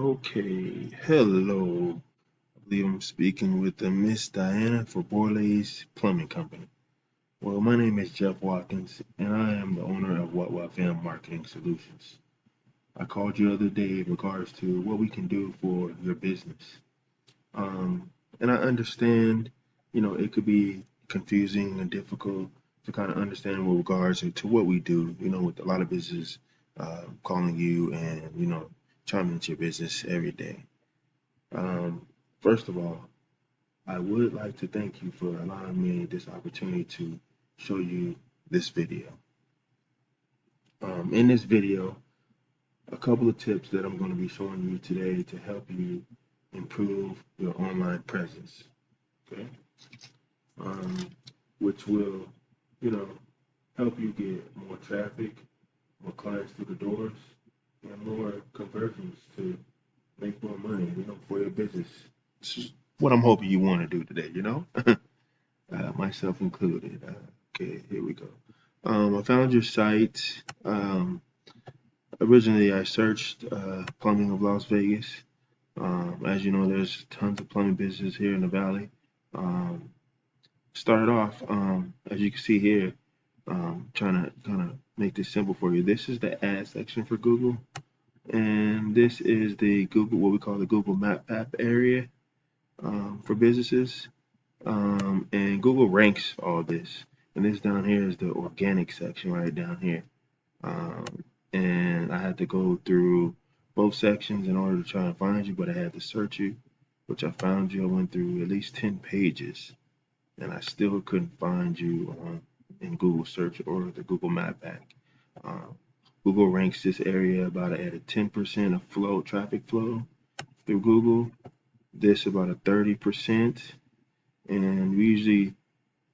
Okay, hello. I believe I'm speaking with Miss Diana for Borlase Plumbing Company. Well, my name is Jeff Watkins, and I am the owner of What Fam Marketing Solutions. I called you the other day in regards to what we can do for your business. Um, and I understand, it could be confusing and difficult to kind of understand with regards to what we do, with a lot of businesses calling you and, chiming into your business every day. First of all, I would like to thank you for allowing me this opportunity to show you this video. In this video, a couple of tips that I'm going to be showing you today to help you improve your online presence, okay? Um, which will, you know, help you get more traffic, more clients through the doors, and more conversions to make more money, for your business. This is what I'm hoping you want to do today. Myself included. Okay, here we go. I found your site. Originally, I searched plumbing of Las Vegas. As you know, there's tons of plumbing business here in the valley. Um, Started off, as you can see here, trying to kind of make this simple for you. This is the ad section for Google, and this is the Google, what we call the Google Map app area for businesses. And Google ranks all this. And this down here is the organic section right down here. Um, and I had to go through both sections in order to try and find you, but I had to search you, which I found you. I went through at least 10 pages, and I still couldn't find you in Google search or the Google Map app. Um, Google ranks this area about at a 10% of flow, traffic flow through Google. This about a 30%, and we usually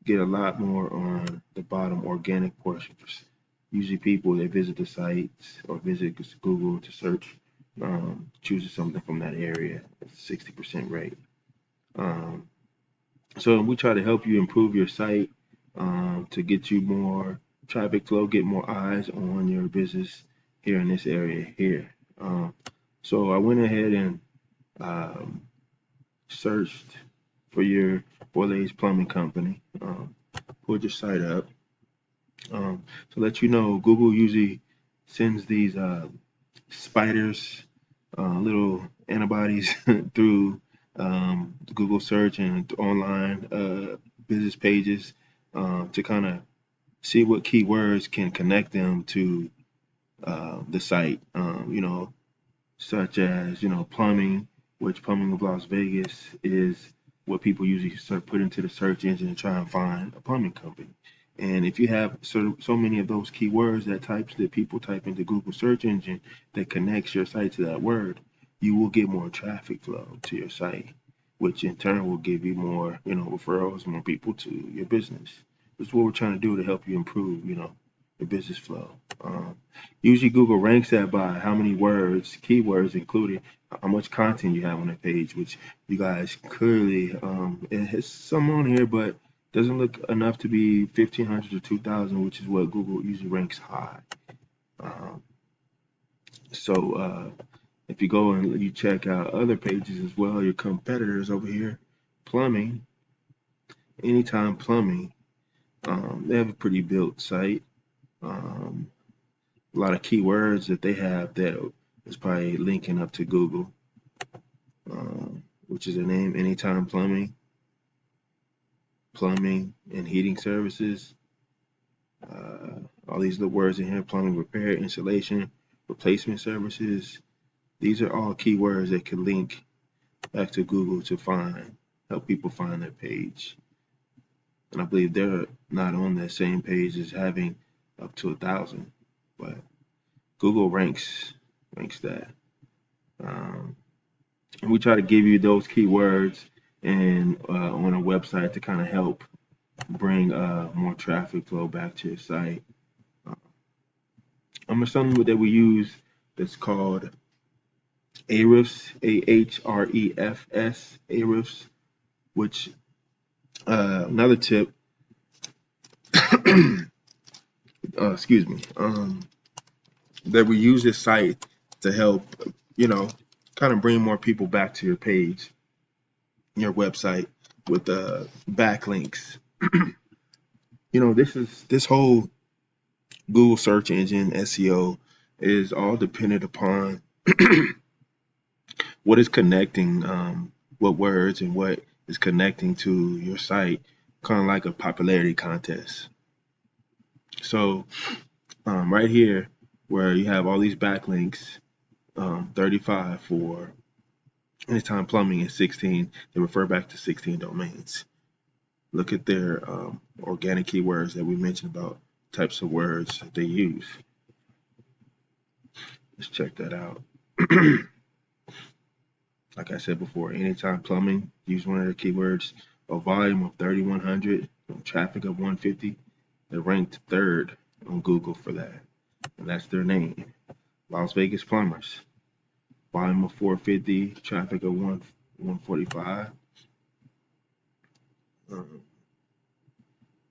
get a lot more on the bottom organic portion. Usually people that visit the sites or visit Google to search chooses something from that area at 60% rate. Um, so we try to help you improve your site to get you more traffic flow, get more eyes on your business here in this area here. So I went ahead and um, searched for your Borlase Plumbing Company. Pulled your site up. To let you know, Google usually sends these spiders, little antibodies through Google search and online business pages to kind of see what keywords can connect them to the site. Such as plumbing, which plumbing of Las Vegas is what people usually put into the search engine and try and find a plumbing company. And if you have so many of those keywords that people type into Google search engine that connects your site to that word, you will get more traffic flow to your site, which in turn will give you more, referrals, more people to your business. This is what we're trying to do to help you improve, your business flow. Usually Google ranks that by how many words, keywords included, how much content you have on the page, which you guys clearly, it has some on here, but doesn't look enough to be 1,500 to 2,000, which is what Google usually ranks high. Um, so if you go and you check out other pages as well, your competitors over here, plumbing, Anytime Plumbing, they have a pretty built site. Um, a lot of keywords that they have that is probably linking up to Google, which is their name, Anytime Plumbing, plumbing and heating services. All these little words in here: plumbing repair, installation, replacement services. These are all keywords that can link back to Google to help people find their page. And I believe they're not on that same page as having up to 1,000, but Google ranks that. And we try to give you those keywords and on a website to kind of help bring more traffic flow back to your site. Something that we use that's called Ahrefs, Ahrefs, Ahrefs, which another tip, excuse me, that we use this site to help, kind of bring more people back to your page, your website with backlinks. This whole Google search engine SEO is all dependent upon what is connecting, what words and what is connecting to your site, kind of like a popularity contest. So right here, where you have all these backlinks, 35 for Anytime Plumbing and 16, they refer back to 16 domains. Look at their organic keywords that we mentioned about types of words that they use. Let's check that out. Like I said before, Anytime Plumbing, use one of their keywords, a volume of 3,100, traffic of 150. They're ranked third on Google for that, and that's their name. Las Vegas Plumbers, volume of 450, traffic of 145.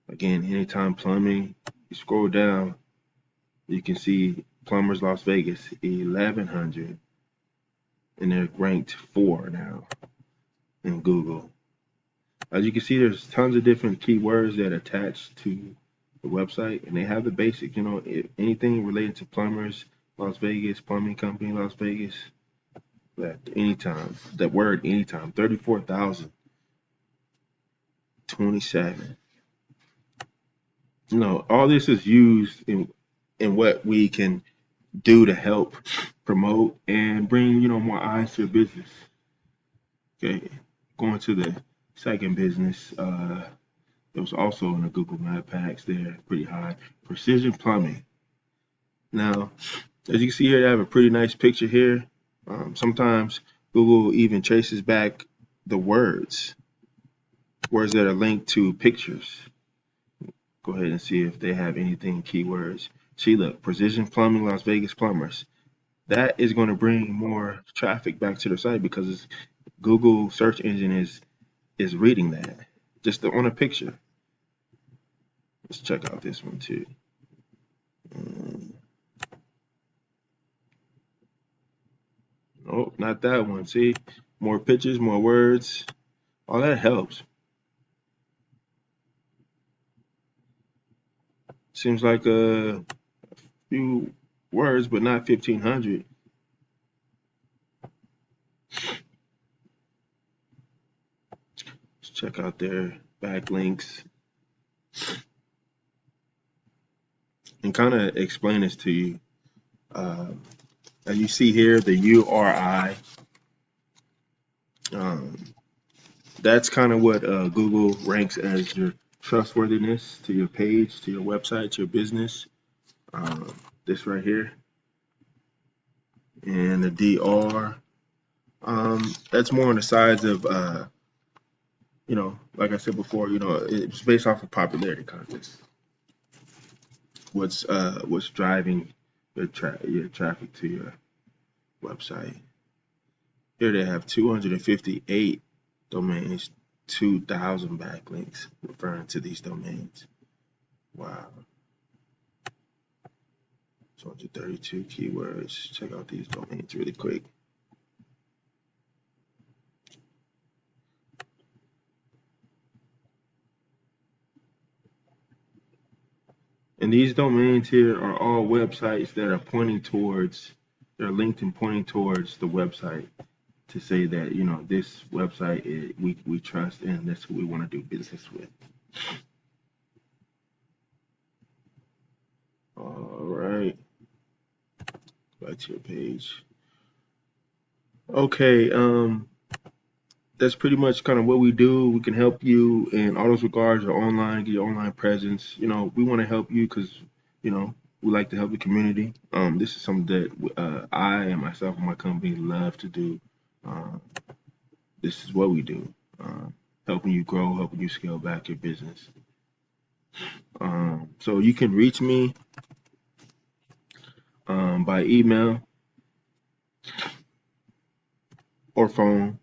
Again, Anytime Plumbing, you scroll down, you can see Plumbers Las Vegas, 1,100, and they're ranked 4 now in Google. As you can see, there's tons of different keywords that attach to the website, and they have the basic, anything related to plumbers, Las Vegas, plumbing company, Las Vegas, that word anytime, 34,027. All this is used in what we can do to help promote and bring, more eyes to your business. Okay, going to the second business, it was also in the Google Map packs there, pretty high. Precision Plumbing. Now, as you can see here, they have a pretty nice picture here. Sometimes Google even traces back the words that are linked to pictures. Go ahead and see if they have anything keywords. See, look, Precision Plumbing, Las Vegas Plumbers. That is going to bring more traffic back to their site because Google search engine is reading that just on a picture. Let's check out this one too. Nope, not that one. See, more pictures, more words. All that helps. Seems like a few words, but not 1,500. Let's check out their backlinks and kind of explain this to you. As you see here, the URI, that's kind of what Google ranks as your trustworthiness to your page, to your website, to your business. This right here. And the DR, that's more on the sides of, like I said before, it's based off of popularity contests. What's driving your traffic to your website? Here they have 258 domains, 2,000 backlinks referring to these domains. Wow. 232 keywords. Check out these domains really quick. And these domains here are all websites that are they're linked and pointing towards the website to say that, this website we trust and that's who we want to do business with. All right. Back to your page. Okay, that's pretty much kind of what we do. We can help you in all those regards, your online, get your online presence. We want to help you because, we like to help the community. This is something that I and myself and my company love to do. This is what we do, helping you grow, helping you scale back your business. So you can reach me by email or phone.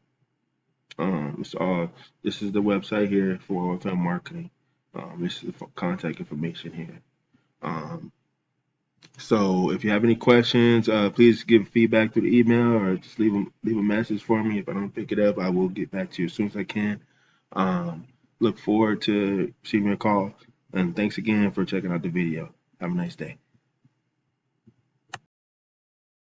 This is the website here for OFM marketing. This is the contact information here. So if you have any questions, please give feedback through the email or just leave a message for me. If I don't pick it up, I will get back to you as soon as I can. Look forward to receiving your call, and thanks again for checking out the video. Have a nice day.